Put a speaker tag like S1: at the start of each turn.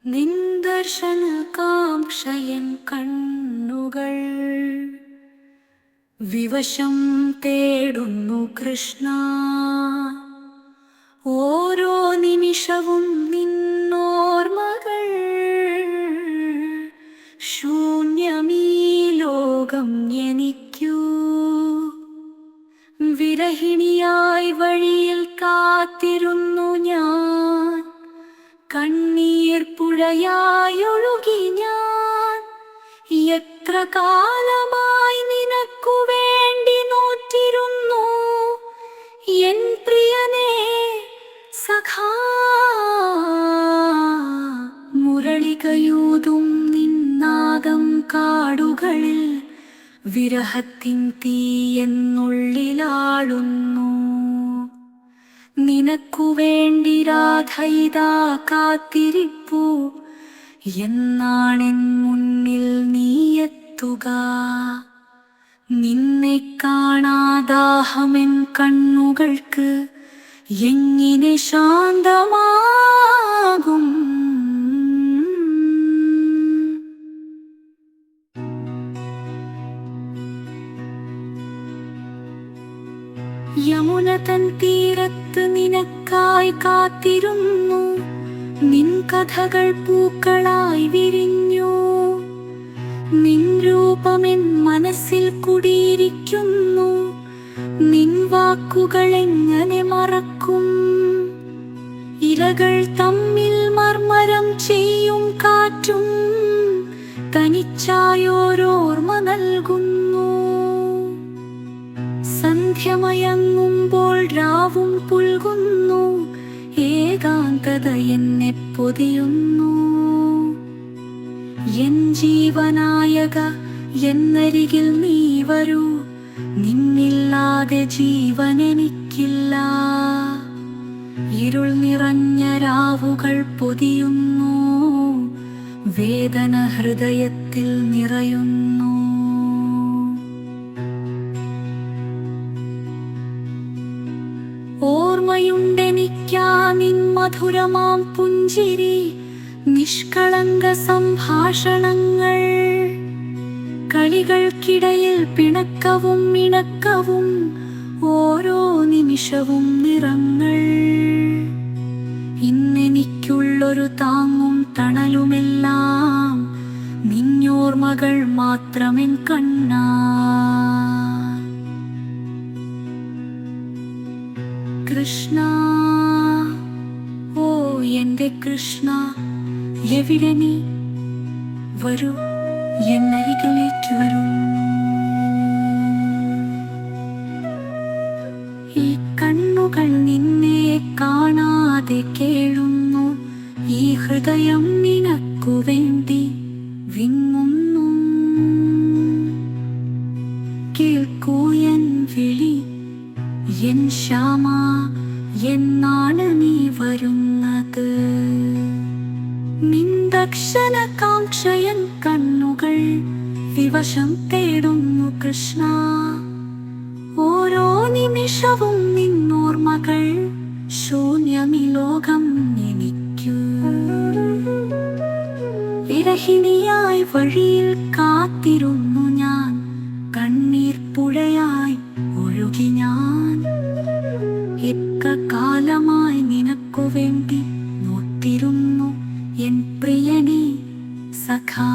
S1: നിന്ദർശന കാംക്ഷയൻ കണ്ണുകൾ വിവശം തേടുന്നു കൃഷ്ണ. ഓരോ നിമിഷവും നിന്നോർമകൾ ശൂന്യമീ ലോകം എനിക്കു. വിരഹിണിയായി വഴിയിൽ കാത്തിരുന്നു ഞാൻ, കണ്ണീർ പുഴയായൊഴുകി ഞാൻ. എത്ര കാലമായി നിനക്കു വേണ്ടി നോറ്റിരുന്നു എൻ പ്രിയനേ സഖാ. മുരളികയൂതും നിന്നാദം കാടുകളിൽ വിരഹത്തിൻ തീ എന്നുള്ളിലാളുന്നു. നിനക്കു വേണ്ടി രാധയിതാ കാത്തിരിപ്പു, എന്നാണെൻ മുന്നിൽ നീയെത്തുക. നിന്നെ കാണാദാഹമെൻ കണ്ണുകൾക്ക് എങ്ങനെ ശാന്തമാകും. യമുന തൻ തീരത്ത് നിനക്കായി കാത്തിരുന്നു, നിൻ കഥകൾ പൂക്കളായി വിരിഞ്ഞു. നിൻ രൂപമെൻ മനസ്സിൽ കുടിയിരിക്കുന്നു, നിൻ വാക്കുകൾ എങ്ങനെ മറക്കും. ഇരകൾ തമ്മിൽ മർമരം ചെയ്യും കാറ്റും തനിച്ചായോരോർമ്മ നൽകുന്നു. സന്ധ്യമയങ്ങുമ്പോൾ രാവും പുൽകുന്നു, ഏകാന്തത എന്നെ പൊതിയുന്നു. എൻ ജീവനായക എന്നരികിൽ നീ വരൂ, നിന്നില്ലാതെ ജീവൻ എനിക്കില്ല. ഇരുൾ നിറഞ്ഞ രാവുകൾ പൊതിയുന്നു, വേദന ഹൃദയത്തിൽ നിറയുന്നു. ഓർമ്മയുണ്ടെനിക്കാ നിൻ മധുരമാം പുഞ്ചിരി, നിഷ്കളങ്ക സംഭാഷണങ്ങൾ. കളികൾക്കിടയിൽ പിണക്കവും ഇണക്കവും, ഓരോ നിമിഷവും നിറങ്ങൾ. ഇന്നെനിക്കുള്ളൊരു താങ്ങും തണലുമെല്ലാം നിന്നോർമകൾ മാത്രമെൻ കണ്ണാ. കൃഷ്ണ, ഓ എന്റെ കൃഷ്ണ, എവിടെ നീ? വരൂ, എന്നരികിലേക്ക് വരൂ. ഈ കണ്ണുകൾ നിന്നെ കാണാതെ കേഴുന്നു, ഈ ഹൃദയം നിനക്കു വേണ്ടി വിങ്ങുന്നു. കേൾക്കൂ എൻ വിളി, എൻ ശ്യാമ, എന്നാണ് നീ വരുന്നത്? നിന്ദർശന കാംക്ഷയൻ കണ്ണുകൾ വിവശം തേടുന്നു കൃഷ്ണ. ഓരോ നിമിഷവും നിന്നോർമകൾ ശൂന്യമി ലോകം എനിക്കു. വിരഹിണിയായി വഴിയിൽ കാത്തിരുന്നു ഞാൻ, കണ്ണീർ പുഴയായി ഒഴുകി ഞാൻ. എത്ര കാലമായി നിനക്കു വേണ്ടി നോത്തിരുന്നു എൻ പ്രിയനേ സഖാ.